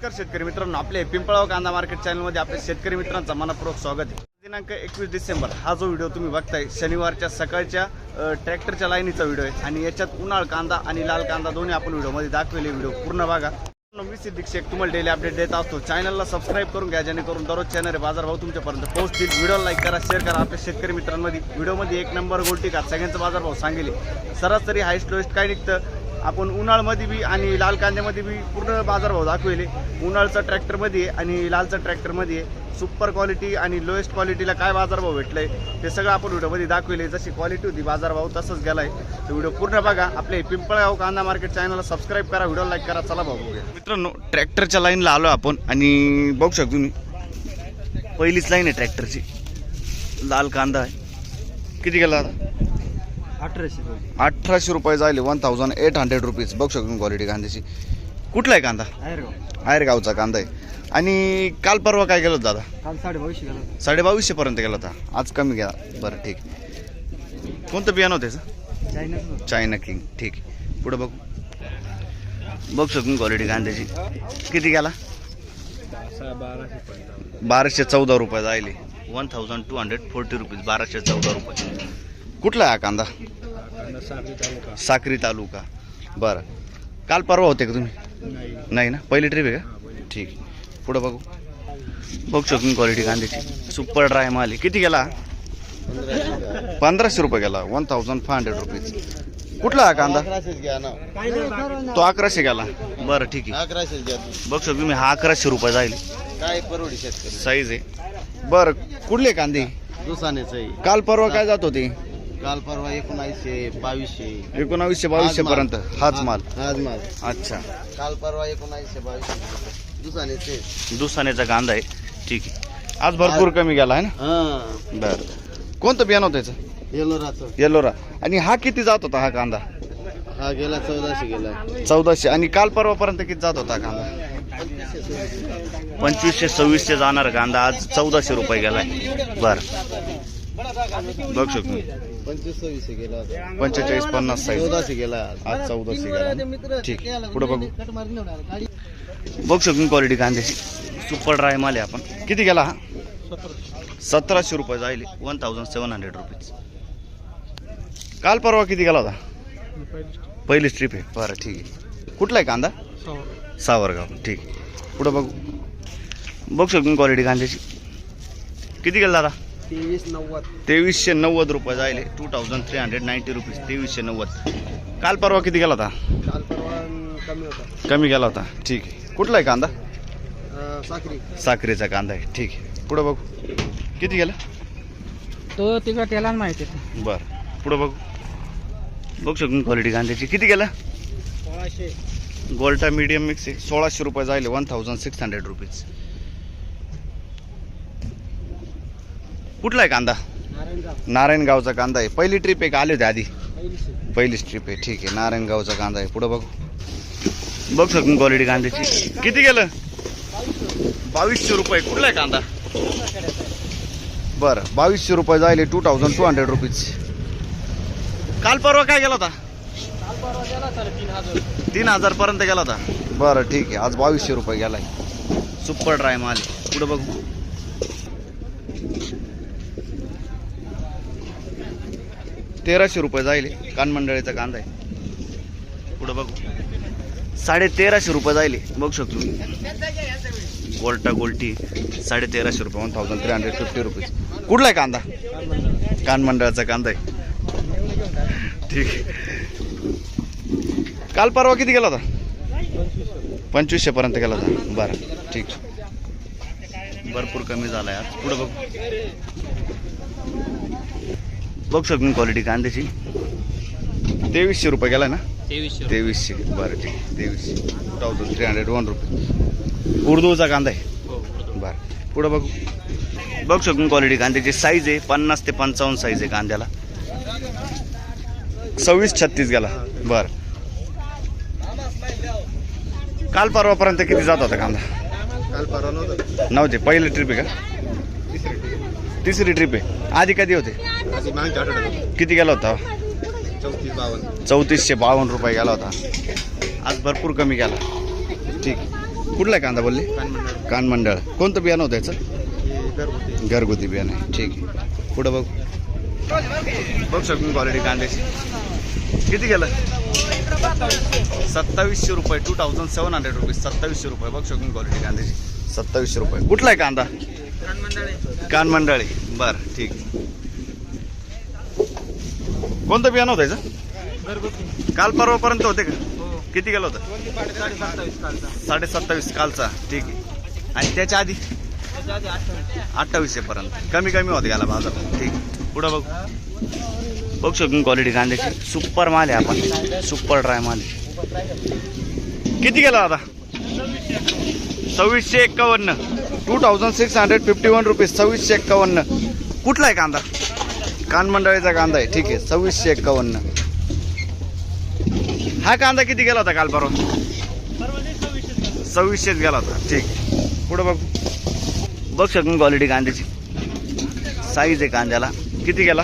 नमस्कार शेतकरी मित्रांनो, आपले पिंपळगाव कांदा मार्केट चॅनलमध्ये आपल्या शेतकरी मित्रांचं मनपूर्वक स्वागत आहे। दिनांक 21 डिसेंबर हा जो व्हिडिओ तुम्ही बघताय शनिवारच्या सकाळच्या ट्रॅक्टरच्या लाईनीचा व्हिडिओ आहे आणि याच्यात उन्हाळ कांदा आणि लाल कांदा दोन्ही आपण व्हिडिओमध्ये दाखवले। व्हिडिओ पूर्ण बघा। मी सिद्दीक शेख तुम्हाला डेली अपडेट देत असतो। चॅनलला सबस्क्राईब करून घ्या जेणेकरून दररोज चॅनल बाजारभाव तुमच्यापर्यंत पोहोचतील। व्हिडिओ लाईक करा, शेअर करा। आपल्या शेतकरी मित्रांमध्ये व्हिडिओमध्ये एक नंबर गोल्टी का सगळ्यांचा बाजारभाव सांगेल। सरासरी हायस्ट लोएस्ट काय निघतं आपण उन्हाळमध्ये बी आणि लाल कांद्यामध्ये बी पूर्ण बाजारभाव दाखवले। उन्हाळचा ट्रॅक्टरमध्ये आणि लालचा ट्रॅक्टरमध्ये सुपर क्वालिटी आणि लोएस्ट क्वालिटीला काय बाजारभाव भेटलाय ते सगळं आपण व्हिडिओमध्ये दाखवले। जशी क्वालिटी होती बाजारभाव तसंच गेलाय। तर व्हिडिओ पूर्ण बघा। आपले पिंपळगाव कांदा मार्केट चॅनलला सबस्क्राईब करा, व्हिडिओ लाईक करा। चला भाऊ बघूया। मित्रांनो, ट्रॅक्टरच्या लाईनला आलो आपण आणि बघू शकतो तुम्ही पहिलीच लाईन आहे ट्रॅक्टरची। लाल कांदा आहे, किती गेला? 1800 रुपये जायले, 1800 रुपीज। बघू शकतो क्वालिटी कांद्याची। कुठला आहे कांदा? आयरगावचा कांदा आहे। आणि काल परवा काय गेलो दादा? काल 2250 गेला, 2250 पर्यंत गेला होता, आज कमी गेला। बरं ठीक। कोणतं बियाणं होतं त्याचं? China king. ठीक, पुढे बघू। बघू शकतो क्वालिटी कांद्याची। किती गेला? 1214 रुपये जायले, 1240 रुपीज। 1214 रुपये। कुठला आहे हा कांदा? साक्री तालुका। बरं, काल परवा होते का तुम्ही? नाही ना, पहिली ट्रिप आहे का? ठीक, पुढं बघू। बघू शकतो क्वालिटी कांद्याची। सुपर ड्राय माल आहे। किती गेला? 1500 रुपये गेला, 1500 रुपीज। कुठला हा कांदा? तो 1100 गेला। बरं ठीक आहे, 1100 द्या। बघू शकतो तुम्ही हा 1100 रुपये जाईल। काय परवडी शेतकरी साईज आहे। बरं, कुठले कांदे? दुसानेच आहे। काल परवा काय जात होते? काल परवा 1900 2200 1900-2200 पर्यंत हाच माल। आज माल। अच्छा, काल परवा 1900 2200 दुसानेच आहे। दुसानेचा कांदा आहे। ठीक आहे, आज भरपूर कमी गेला आहे ना? हां, बरं, कोणतं बियाणं होतं त्याचं? येलोराचं। येलोरा। आणि हा किती जात होता हा कांदा? हा गेला 1400 गेला। 1400। आणि काल परवापर्यंत किती जात होता कांदा? 2500-2600 जाणार कांदा आज 1400 रुपये गेलाय। बरं, बघू शकतो 2500 गेला। 45-50 साईज। 1400 गेला आज 1400 गेला। ठीक, पुढे बघू। बघू शकतो क्वालिटी कांद्याची। सुपर ड्राय माल आहे आपण। किती गेला हा? 1700 रुपये जाईल, 1700 रुपीज। काल परवा किती गेला होता? पहिली स्ट्रीप आहे। बरं ठीक आहे। कुठला आहे कांदा? सावरगाव। ठीक, पुढे बघू। बघू शकतो क्वालिटी कांद्याची। किती गेला दादा? 2390 रुपये जायले, 2390 रुपीज। 2390। काल परवा किती गेला होता? काल परवा कमी होता, कमी गेला होता। ठीक आहे। कुठला आहे कांदा? साखरी। साखरेचा कांदा आहे। ठीक आहे, पुढे बघू। किती गेला? तो तिकडे त्याला माहिती आहे। बरं, पुढे बघू। बघू शकतो क्वालिटी कांद्याची। किती गेला? 1600। गोल्टा मीडियम मिक्स आहे, 1600 रुपये जायले, 1600 रुपीज। कुठला आहे कांदा? नारायणगावचा कांदा आहे। पहिली ट्रिप आहे का आले होते आधी? पहिलीच ट्रिप आहे। ठीक आहे, नारायणगावचा कांदा आहे। पुढे बघू। बघू शकतो क्वालिटी कांद्याची। किती गेलं? 2200 रुपये। कुठला आहे कांदा? बरं, 2200 रुपये जायले, 2200 रुपीज। काल परवा काय गेला होता? 3000 पर्यंत गेला होता। बरं ठीक आहे, आज 2200 रुपये गेलाय। सुपर ड्राय माल आहे। पुढे बघू। ₹1300 रुपये जाईल, कानमंडळीचा कांदा आहे। पुढे बघू। 1350 रुपये जाईल। बघू शकतो गोल्टा गोल्टी 1350 रुपये, 1350 रुपीज। कुठला आहे कांदा? कानमंडळाचा कांदा आहे। ठीक आहे। काल परवा किती गेला होता? 2500 पर्यंत गेला होता। बरं ठीक, भरपूर कमी झाला आहे आज। पुढे बघू। बघू शकतो क्वालिटी कांद्याची। 2300 रुपये गेला ना? 2300। बरं ठीक, 2300 रुपये। उर्दूचा कांदा आहे। बरं, पुढे बघू। बघू शकतो क्वालिटी कांद्याची। साईज आहे 50 ते 55 साईज आहे कांद्याला। 26-36 गेला। बरं, काल परवापर्यंत किती जात होता कांदा? काल परवा नव्हते। पहिली ट्रिप आहे का? तिसरी ट्रिप आहे। आधी कधी होते? किती गेला होता? 3452 3452 रुपये गेला होता। आज भरपूर कमी गेला। ठीक, कुठला आहे कांदा बोलले? कानमंडळ. कोणतं बियाणं होतं याचं? घरगुती बियाणं आहे. ठीक आहे. पुढं बघ. बघ शकून क्वालिटी कांद्याची. किती गेलं? 2700 रुपये. 2700 रुपीज. 2700 रुपये. बघ शकून क्वालिटी कांद्याची 2700 रुपये. कुठला आहे कांदा? कानमंडळी. बरं ठीक आहे. कोणतं बियाणं होतं याचं? काल परवापर्यंत होते का? किती गेलं होतं? 27.5 कालचा. ठीक आहे. आणि त्याच्या आधी 2800 पर्यंत कमी होते याला बाजार. ठीक आहे. पुढं बघ. बघ शकून क्वालिटी कांद्याची. सुपर माल आहे. आपण सुपर ड्राय माल आहे. किती गेला आता? 2651. 2651 रुपीज. 2651. कुठला आहे कांदा? कानमंडळीचा कांदा आहे. ठीक आहे. 2651. हा कांदा किती गेला होता काल परवा? 2600 गेला होता. ठीक. पुढं बघ. बघ शकून क्वालिटी कांद्याची. साईज आहे कांद्याला. किती गेला?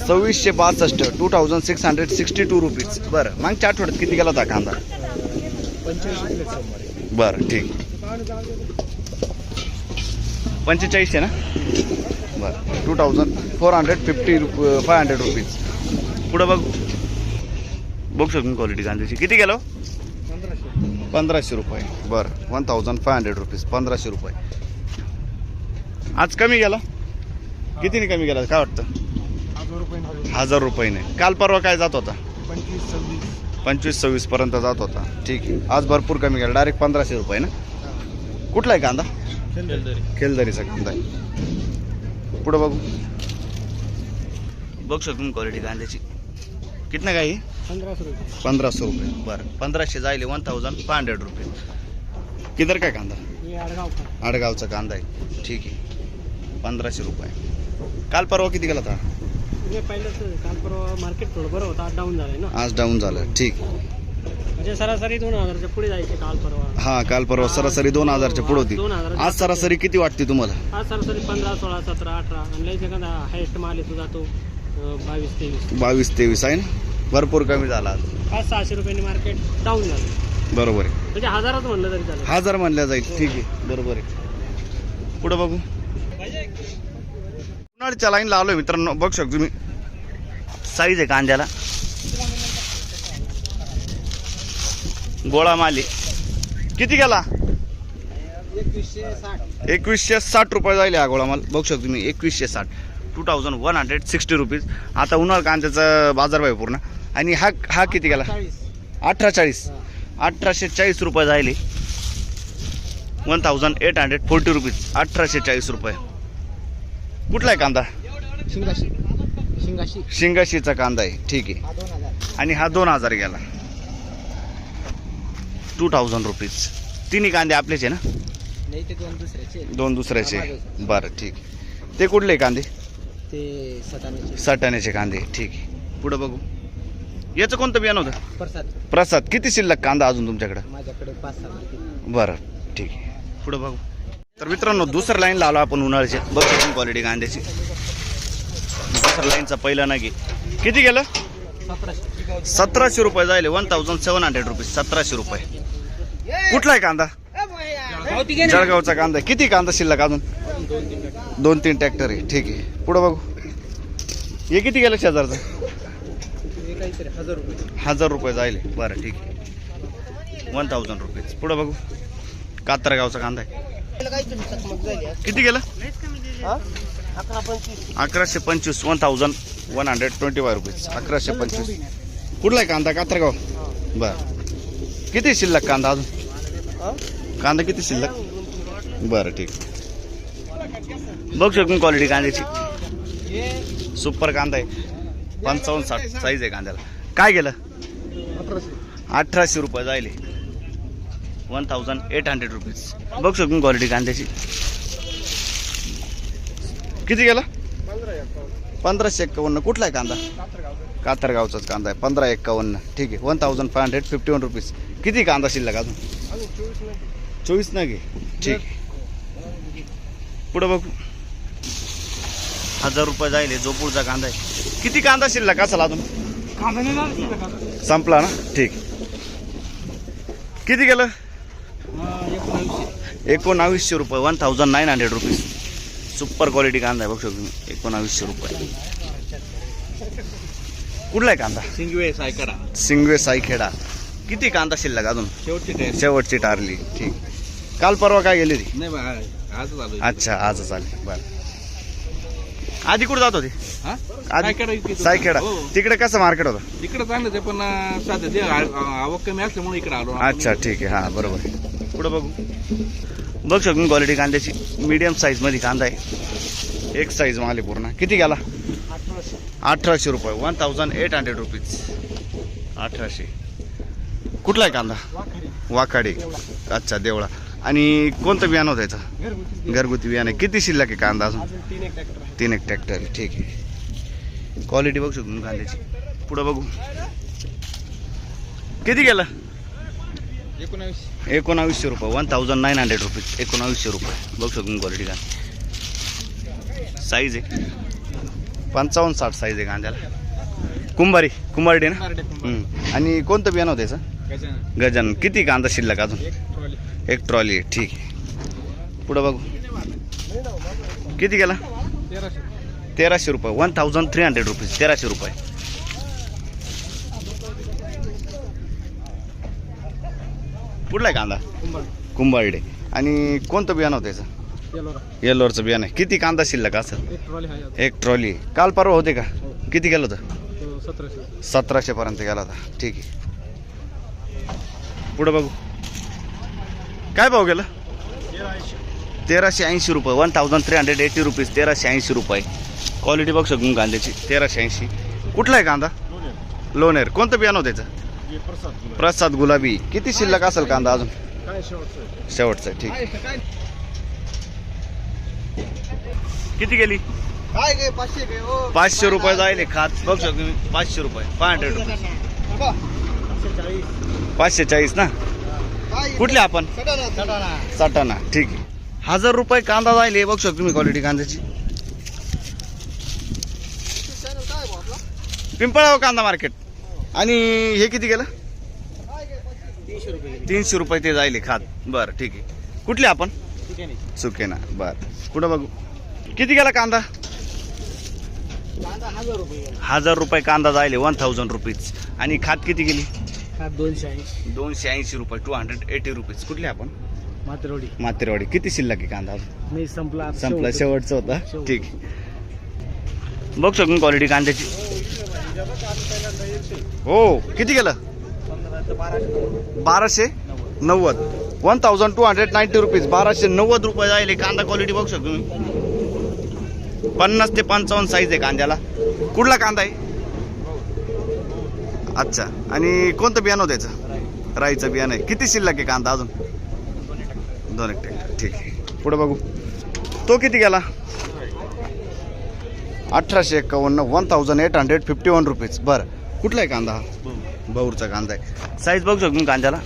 2662. 2662 रुपीज. बरं मागच्या आठवड्यात किती गेला होता कांदा? 45. बरं ठीक. 45 आहे ना? बरं. 500 रुपीज. पुढं बघ. बघ शकून क्वालिटी कांद्याची. किती गेलो? 1500 रुपये. बरं. 1500 रुपीज. 1500 रुपये. आज कमी गेला? कितीने कमी गेला काय वाटतं? 1000 रुपये. काल परवा काय जात होता? 25-26 पर्यंत जात होता. ठीक आहे. आज भरपूर कमी गेला. डायरेक्ट 1500 रुपये ना? कुठला आहे कांदा? खेलदरीचा कांदा आहे. पुढं बघू. बघ शकून क्वालिटी कांद्याची. कितना काय? 1500 रुपये. बरं. 1500 जायले 1500 रुपये. किधर काय कांदा? आडगावचा कांदा आहे. ठीक आहे. 1500 रुपये. काल परवा किती गेला होता? काल परवा मार्केट थोडं बरं होतं. आज डाऊन झालंय ना? आज डाऊन झालं. ठीक. म्हणजे सरासरी 2000च्या पुढे जायचे काल परवा. हा काल परवा सरासरी 2000च्या पुढे होती. 2000. आज सरासरी किती वाटते तुम्हाला? आज सरासरी 15, 16, 17, 18 आणि लयच एखादा हायस्ट माल येतो जातो 22-23 आहे ना? भरपूर कमी झाला आज. 500-600 रुपयांनी मार्केट डाऊन झालं. बरोबर आहे. म्हणजे हजारात म्हणलं तरी चालेल. 1000 म्हणल्या जाईल. ठीक आहे. बरोबर आहे. पुढं बघू. उन्हाळ्याच्या लाईन लावलोय मित्रांनो. बघ शकतो तुम्ही. साईज आहे कांद्याला. गोळा माली. किती गेला? 2160 रुपये जाईल हा गोळा माल. बघू शकतो तुम्ही. 2160. 2160 रुपीज. आता उन्हाळा कांद्याचा बाजारभाव पूर्ण. आणि हा किती गेला? 1840. 1840 रुपये जायले. 1840 रुपीज. 1840 रुपये. कुठला आहे कांदा? शिंगाशीचा कांदा आहे. ठीक आहे. आणि हा 2000 गेला. 2000 रुपीज. तिन्ही कांदे आपलेच आहे ना? नाही ते दोन दुसऱ्याचे. बरं ठीक. ते कुठले कांदे? ते सटाण्याचे कांदे. ठीक आहे. पुढं बघू. याचं कोणतं बियाणं होतं? प्रसाद. किती शिल्लक कांदा अजून तुमच्याकडे? माझ्याकडे 5-6. बरं ठीक आहे. पुढं बघू. तर मित्रांनो दुसऱ्या लाईन लावला आपण उन्हाळ्याचे. बघ क्वालिटी कांद्याची. दुसऱ्या लाईनचा पहिला नागी. किती गेलं? 1700 रुपये जायले. 1700 रुपीज. 1700 रुपये. कुठला आहे कांदा? जळगावचा कांदा. किती कांदा शिल्लक अजून? 2-3 ट्रॅक्टर आहे. ठीक आहे. पुढं बघू. हे किती गेलं शेजारचं? 1000 रुपये जायले. बरं ठीक आहे. 1000 रुपीज. पुढं बघू. कातरगावचा कांदा आहे. किती गेलं? 1125. 1125 रुपीज. 1125. कुठला आहे कांदा? कातरगाव. बरं. किती शिल्लक कांदा अजून? कांदा किती शिल्लक? बरं ठीक. बघ शकून क्वालिटी कांद्याची. सुपर कांदा आहे. 55-60 साईज आहे कांद्याला. काय गेलं? 1800 रुपये जायले. 1800 रुपीज. बघ शकून क्वालिटी कांद्याची. किती गेला? 1551. कुठला आहे कांदा? कातरगावचाच कांदा आहे. 1551. ठीक आहे. 1551 रुपीज. किती कांदा शिल्लक अजून? 24 ना घे. ठीक. पुढं बघू. 1000 रुपये जाईल. जो पुढचा कांदा आहे. किती कांदा शिल्लक असेल अजून? संपला ना? ठीक. किती गेलं? 1900 रुपये 1900 रुपीज. सुपर क्वालिटी कांदा आहे बघू शकतो तुम्ही. 1900 रुपये. कुठला आहे कांदा? सिंगवे साईखेडा. किती कांदा शिल्लक अजून? शेवटची टारली. ठीक. काल परवा काय गेली ती? अच्छा आजच आली. बरं. आधी कुठं जात होती? साईखेडा. तिकडे कसं मार्केट होतं? इकडे चांगलंच आहे पण सध्या आवक कमी असल्यामुळे इकडे आलो. अच्छा ठीक आहे. हां बरोबर आहे. पुढं बघू. बघ शकून क्वालिटी कांद्याची मीडियम साईजमध्ये कांदा आहे. एक साईज माल आहे पूर्ण. किती गेला? 1800 रुपये 1800 रुपीज. 1800. कुठला आहे कांदा? वाखाडी. अच्छा देवळा. आणि कोणतं बियाणं होतं याचं? घरगुती बियाणं. किती शिल्लक आहे कांदा अजून? 3 एक ट्रॅक्टर. ठीक आहे. क्वालिटी बघू शकतो कांद्याची. पुढं बघू. किती गेलं? 1900 रुपये 1900 रुपीज. 1900 रुपये. बघू शकतो क्वालिटी का. साईज आहे 55-60 साईज आहे कांद्याला. कुंभारडी ना. आणि कोणतं बियाणं होतं याचं? गजानन. किती कांदा शिल्लक अजून? एक ट्रॉली. ठीक आहे. पुढं बघू. किती गेला? 1300 रुपये 1300 रुपीज. 1300 रुपये. कुठला आहे कांदा? कुंभारडे. आणि कोणतं बियाणं होतं याचं? येल्लोरचं बियाणं आहे. किती कांदा शिल्लक असेल? एक ट्रॉली. काल परवा होते का? किती गेलं होतं? 1700 पर्यंत गेला होता. ठीक आहे. पुढं बघू. काय भाव गेलं? 1380 रुपये 1380 रुपीज. 1380 रुपये. क्वालिटी बघ शकून कांद्याची. 1380. कुठला आहे कांदा? लोणेर. कोणतं बियाणं होतं त्याचं? प्रसाद गुलाबी. किती शिल्लक असेल कांदा अजून? शेवटचं. ठीक. किती गेली? 500 रुपये जाईल खात. बघ शकतो तुम्ही. 500 रुपये 500 रुपये. 540 ना. कुठले आपण? सटाणा. ठीक आहे. 1000 रुपये कांदा जाईल. बघ शकतो तुम्ही क्वालिटी कांद्याची. पिंपळगाव कांदा मार्केट. आणि हे किती गेलं? 300 रुपये ते जाईल खात. बरं ठीक आहे. कुठले आपण? सुकेना. बरं. कुठं बघू. किती गेला कांदा? 1000 रुपये कांदा जाईल. 1000 रुपीज. आणि खात किती गेली? 280 रुपये 280 रुपीज. कुठले आपण? मातेरवाडी. किती शिल्लक आहे कांदा? संपला. शेवटचं होता. ठीक आहे. बघ शकून क्वालिटी कांद्याची. हो. किती गेलं? 1290 1290 रुपीज. 1290 रुपये जाईल. कांदा क्वालिटी बघू शकतो तुम्ही. 50 ते 55 साईज आहे कांद्याला. कुठला कांदा आहे? अच्छा. आणि कोणतं बियाणं होतं याचं? राईचं बियाणं आहे. किती शिल्लक आहे कांदा अजून? 2 एक ट्रॅक्टर. ठीक आहे. पुढे बघू. तो किती गेला? 1851 1851 रुपीज. बरं. कुठला आहे कांदा? बहुरचा कांदा आहे. साईज बघू शकतो कांद्याला.